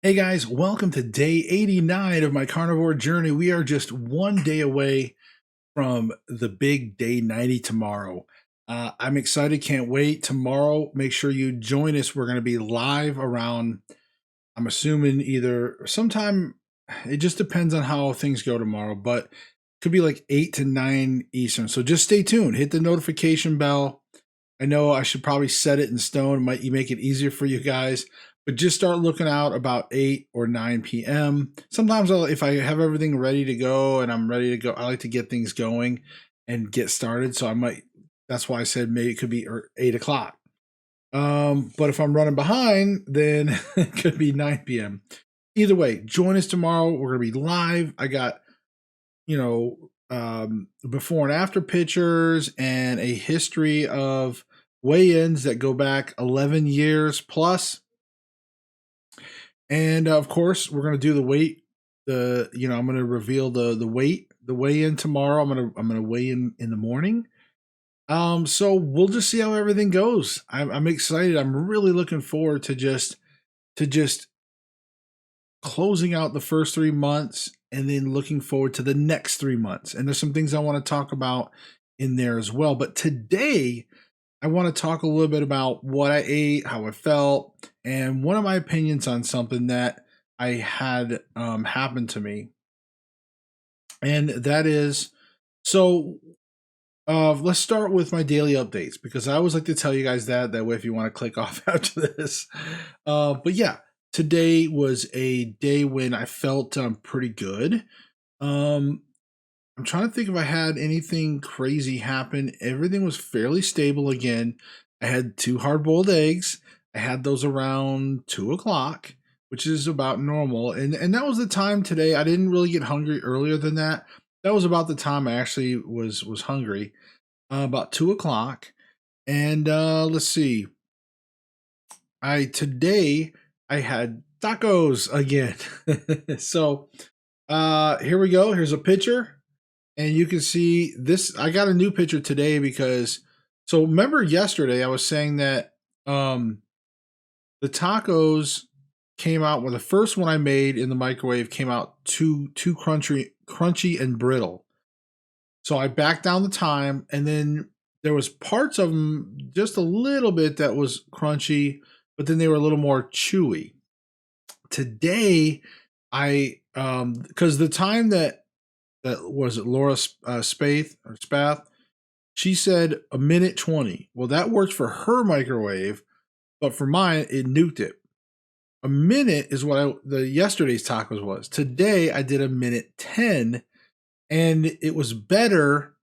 Hey guys, welcome to day 89 of my carnivore journey. We are just one day away from the big day 90 tomorrow. I'm excited, can't wait. Tomorrow, make sure you join us. We're going to be live around, I'm assuming either sometime, it just depends on how things go tomorrow, but it could be like 8 to 9 Eastern. So just stay tuned, hit the notification bell. I know I should probably set it in stone. It might make it easier for you guys, but just start looking out about 8 or 9 p.m. Sometimes if I have everything ready to go and I'm ready to go, I like to get things going and get started. So I might, that's why I said maybe it could be 8 o'clock. But if I'm running behind, then it could be 9 p.m. Either way, join us tomorrow. We're going to be live. I got, before and after pictures and a history of weigh-ins that go back 11 years plus. And of course, we're going to do the weight. I'm going to reveal the weight, the weigh-in tomorrow. I'm going to weigh in the morning. So we'll just see how everything goes. I'm excited. I'm really looking forward to just closing out the first 3 months and then looking forward to the next 3 months. And there's some things I want to talk about in there as well. But today, I want to talk a little bit about what I ate, how I felt, and one of my opinions on something that I had happen to me. And that is, let's start with my daily updates because I always like to tell you guys that way if you want to click off after this. But yeah, today was a day when I felt pretty good. I'm trying to think if I had anything crazy happen. Everything was fairly stable again. I had 2 hard-boiled eggs. I had those around 2 o'clock, which is about normal. And that was the time today. I didn't really get hungry earlier than that. That was about the time I actually was hungry, about 2 o'clock. And let's see. Today I had tacos again. So here we go. Here's a picture. And you can see this. I got a new picture today because, so remember yesterday I was saying that the tacos came out, well, the first one I made in the microwave came out too crunchy and brittle. So I backed down the time, and then there was parts of them just a little bit that was crunchy, but then they were a little more chewy. Today, because the time that was it LauraSpath, she said a minute 20. Well, that worked for her microwave, but for mine, it nuked it. A minute is what the yesterday's tacos was. Today, I did a minute 10, and it was better.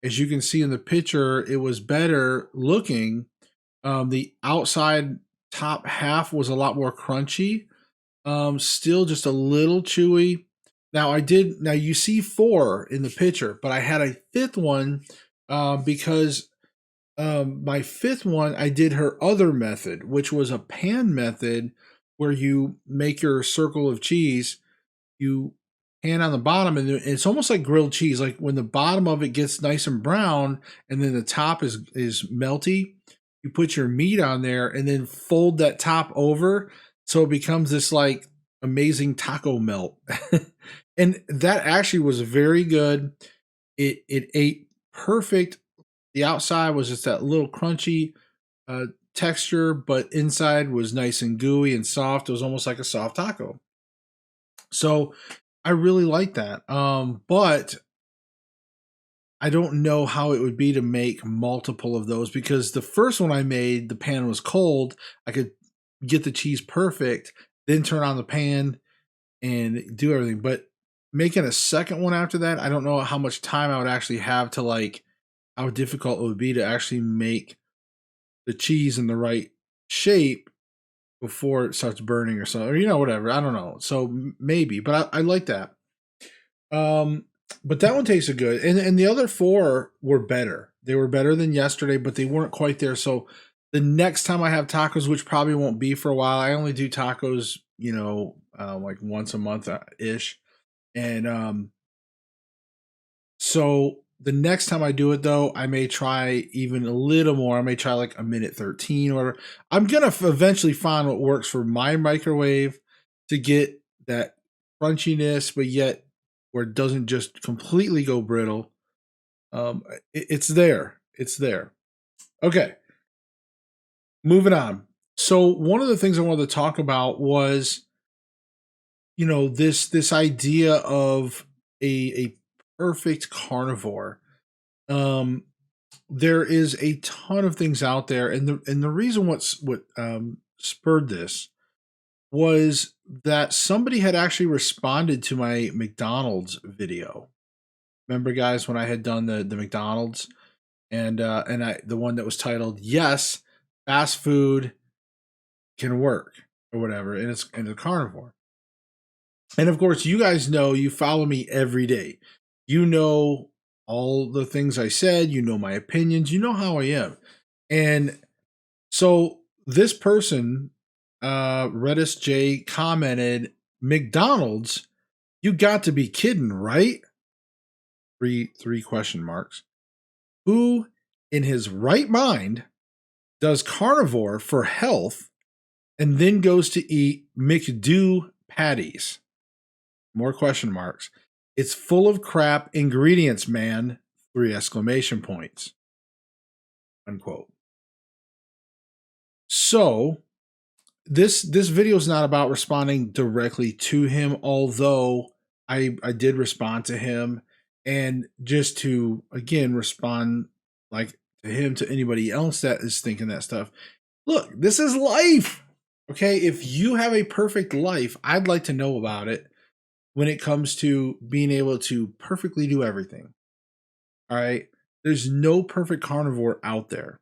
As you can see in the picture, it was better looking. The outside top half was a lot more crunchy. Still just a little chewy. Now you see 4 in the picture, but I had a 5th one because my 5th one, I did her other method, which was a pan method where you make your circle of cheese, you pan on the bottom, and it's almost like grilled cheese. Like when the bottom of it gets nice and brown and then the top is melty, you put your meat on there and then fold that top over so it becomes this like amazing taco melt. And that actually was very good. It ate perfect. The outside was just that little crunchy texture, but inside was nice and gooey and soft. It was almost like a soft taco. So I really like that. But I don't know how it would be to make multiple of those because the first one I made, the pan was cold. I could get the cheese perfect, then turn on the pan and do everything. But making a second one after that, I don't know how much time I would actually have to, like, how difficult it would be to actually make the cheese in the right shape before it starts burning or something, or, whatever. I don't know. So maybe, but I like that. But that one tasted good. And the other 4 were better. They were better than yesterday, but they weren't quite there. So the next time I have tacos, which probably won't be for a while, I only do tacos, like once a month ish. And so the next time I do it, though, I may try even a little more. I may try like a minute 13 or whatever. I'm going to eventually find what works for my microwave to get that crunchiness, but yet where it doesn't just completely go brittle. It's there. It's there. Okay, moving on. So one of the things I wanted to talk about was, this idea of a perfect carnivore. Um, there is a ton of things out there, and the reason what spurred this was that somebody had actually responded to my McDonald's video. Remember, guys, when I had done the McDonald's, and I the one that was titled "Yes, Fast Food Can Work" or whatever, and it's a carnivore. And of course, you guys know, you follow me every day. You know all the things I said. You know my opinions. You know how I am. And so this person, Redis J, commented, "McDonald's, you got to be kidding, right?" Three question marks. Who in his right mind does carnivore for health and then goes to eat McDo patties? More question marks. It's full of crap ingredients, man. Three exclamation points. Unquote. So this video is not about responding directly to him, although I did respond to him, and just to again respond like to him, to anybody else that is thinking that stuff. Look, this is life. Okay, if you have a perfect life, I'd like to know about it when it comes to being able to perfectly do everything. All right, there's no perfect carnivore out there.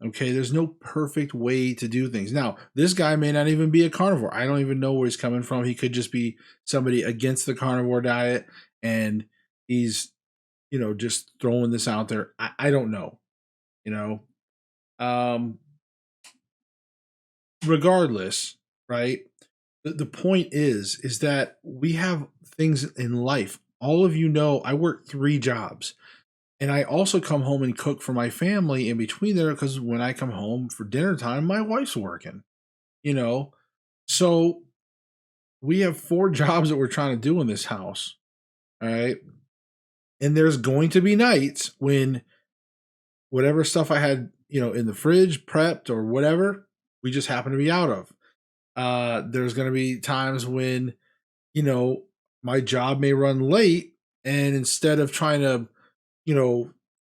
Okay, there's no perfect way to do things. Now, this guy may not even be a carnivore. I don't even know where he's coming from. He could just be somebody against the carnivore diet, and he's, just throwing this out there. I don't know, you know. Regardless, right? The point is that we have things in life. All of you know I work 3 jobs. And I also come home and cook for my family in between there, because when I come home for dinner time, my wife's working, you know? So we have 4 jobs that we're trying to do in this house. All right. And there's going to be nights when whatever stuff I had, in the fridge prepped or whatever, we just happen to be out of. There's going to be times when, my job may run late, and instead of trying to,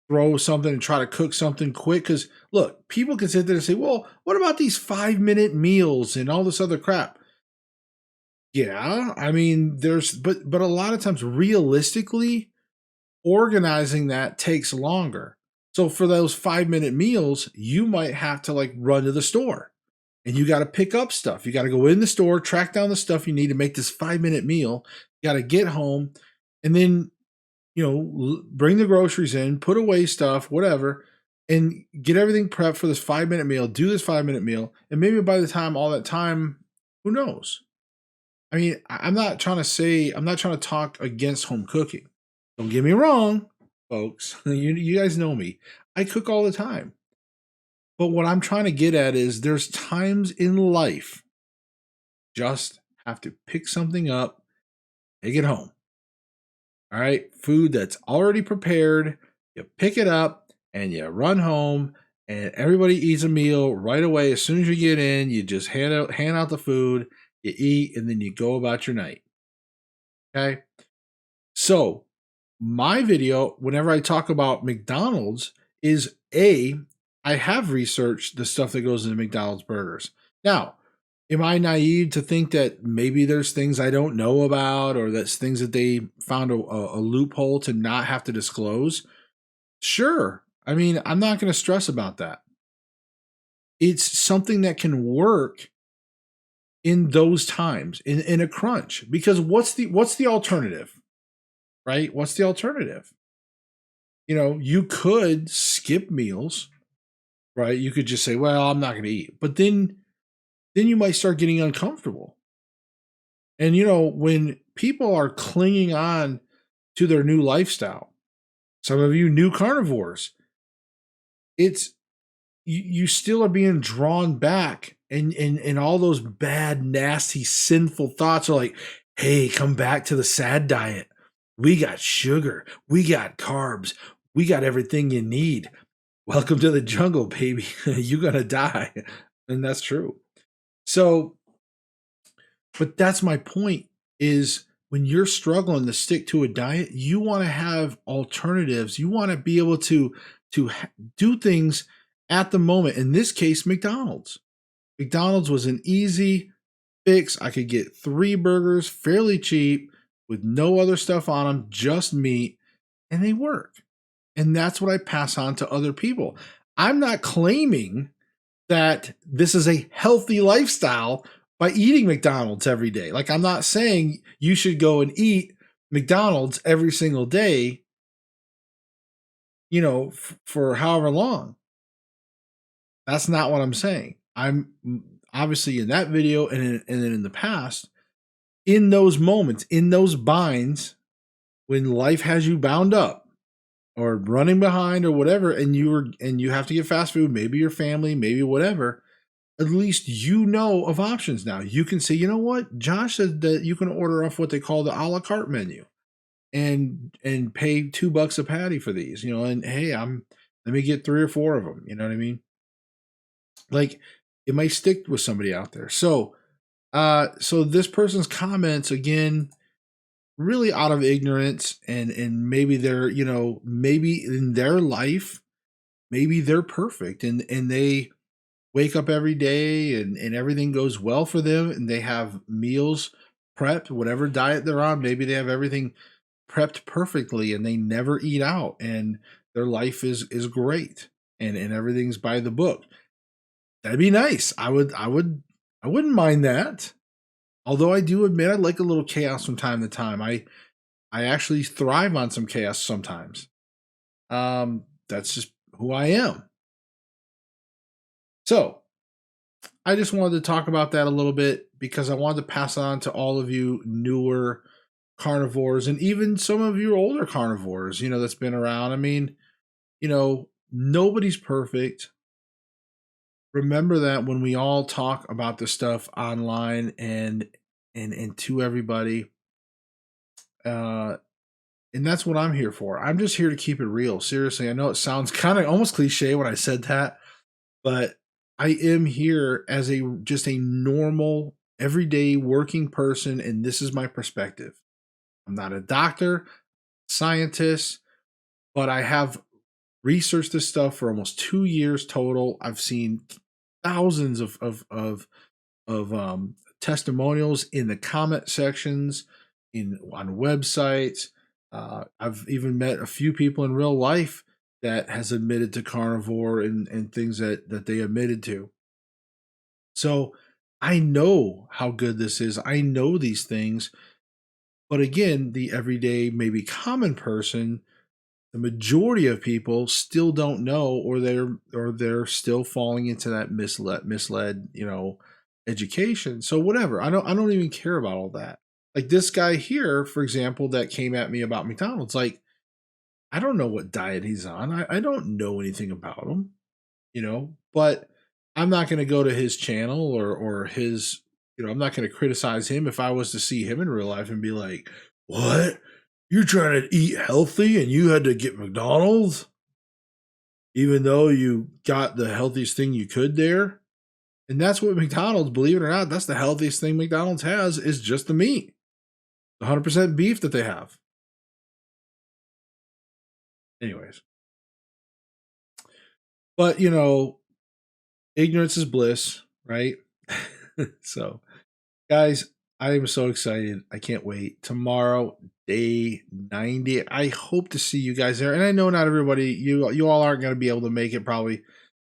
throw something and try to cook something quick. Because look, people can sit there and say, well, what about these 5-minute meals and all this other crap? Yeah, I mean, but a lot of times, realistically, organizing that takes longer. So for those 5-minute meals, you might have to like run to the store, and you got to pick up stuff. You got to go in the store, track down the stuff you need to make this 5-minute meal. You got to get home, and then bring the groceries in, put away stuff, whatever, and get everything prepped for this 5-minute meal, do this 5-minute meal. And maybe by the time all that time, who knows? I mean, I'm not trying to talk against home cooking. Don't get me wrong, folks. You guys know me. I cook all the time. But what I'm trying to get at is there's times in life just have to pick something up, take it home. All right, food that's already prepared, you pick it up and you run home, and everybody eats a meal right away. As soon as you get in, you just hand out the food, you eat, and then you go about your night. Okay? So, my video, whenever I talk about McDonald's, is I have researched the stuff that goes into McDonald's burgers. Now, am I naive to think that maybe there's things I don't know about, or that's things that they found a loophole to not have to disclose? Sure. I mean, I'm not going to stress about that. It's something that can work in those times, in a crunch, because what's the alternative, right? What's the alternative? You could skip meals, right? You could just say, well, I'm not going to eat. But then you might start getting uncomfortable. And when people are clinging on to their new lifestyle, some of you new carnivores, it's you still are being drawn back and all those bad, nasty, sinful thoughts are like, hey, come back to the sad diet. We got sugar, we got carbs, we got everything you need. Welcome to the jungle, baby. You're gonna die. And that's true. So, but that's my point, is when you're struggling to stick to a diet, you want to have alternatives. You want to be able to do things at the moment. In this case, McDonald's. McDonald's was an easy fix. I could get 3 burgers fairly cheap with no other stuff on them, just meat, and they work. And that's what I pass on to other people. I'm not claiming that this is a healthy lifestyle by eating McDonald's every day. Like, I'm not saying you should go and eat McDonald's every single day, for however long. That's not what I'm saying. I'm obviously in that video and in the past, in those moments, in those binds, when life has you bound up or running behind or whatever, and you have to get fast food, maybe your family, maybe whatever, at least you know of options now. You can say, you know what? Josh said that you can order off what they call the a la carte menu and pay $2 a patty for these, and hey, let me get 3 or 4 of them. You know what I mean? Like, it might stick with somebody out there. So this person's comments, again, really out of ignorance, and maybe they're, maybe in their life, maybe they're perfect and they wake up every day and everything goes well for them, and they have meals prepped, whatever diet they're on. Maybe they have everything prepped perfectly and they never eat out, and their life is great, and everything's by the book. That'd be nice. I wouldn't mind that. Although I do admit I like a little chaos from time to time. I actually thrive on some chaos sometimes. That's just who I am. So I just wanted to talk about that a little bit because I wanted to pass on to all of you newer carnivores, and even some of you older carnivores, that's been around. I mean, nobody's perfect. Remember that when we all talk about this stuff online and to everybody, and that's what I'm here for. I'm just here to keep it real. Seriously, I know it sounds kind of almost cliche when I said that, but I am here as just a normal, everyday working person, and this is my perspective. I'm not a doctor, scientist, but I have researched this stuff for almost 2 years total. I've seen thousands of testimonials in the comment sections, on websites. I've even met a few people in real life that has admitted to carnivore and things that they admitted to. So I know how good this is. I know these things. But again, the everyday, maybe common person, the majority of people still don't know, or they're still falling into that misled, education. So whatever. I don't even care about all that. Like this guy here, for example, that came at me about McDonald's. Like, I don't know what diet he's on. I don't know anything about him, but I'm not going to go to his channel or his, I'm not going to criticize him if I was to see him in real life and be like, what? You're trying to eat healthy and you had to get McDonald's? Even though you got the healthiest thing you could there? And that's what McDonald's, believe it or not, that's the healthiest thing McDonald's has, is just the meat. 100% beef that they have. Anyways. But, ignorance is bliss, right? So, guys, I am so excited. I can't wait. Tomorrow, day 90. I hope to see you guys there. And I know not everybody, you all aren't going to be able to make it probably.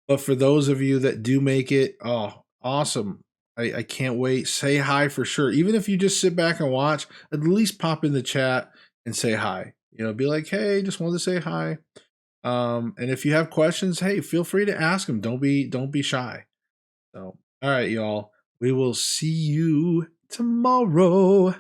But for those of you that do make it, oh, awesome. I can't wait. Say hi for sure. Even if you just sit back and watch, at least pop in the chat and say hi. Be like, hey, just wanted to say hi. And if you have questions, hey, feel free to ask them. Don't be shy. So, all right, y'all. We will see you tomorrow.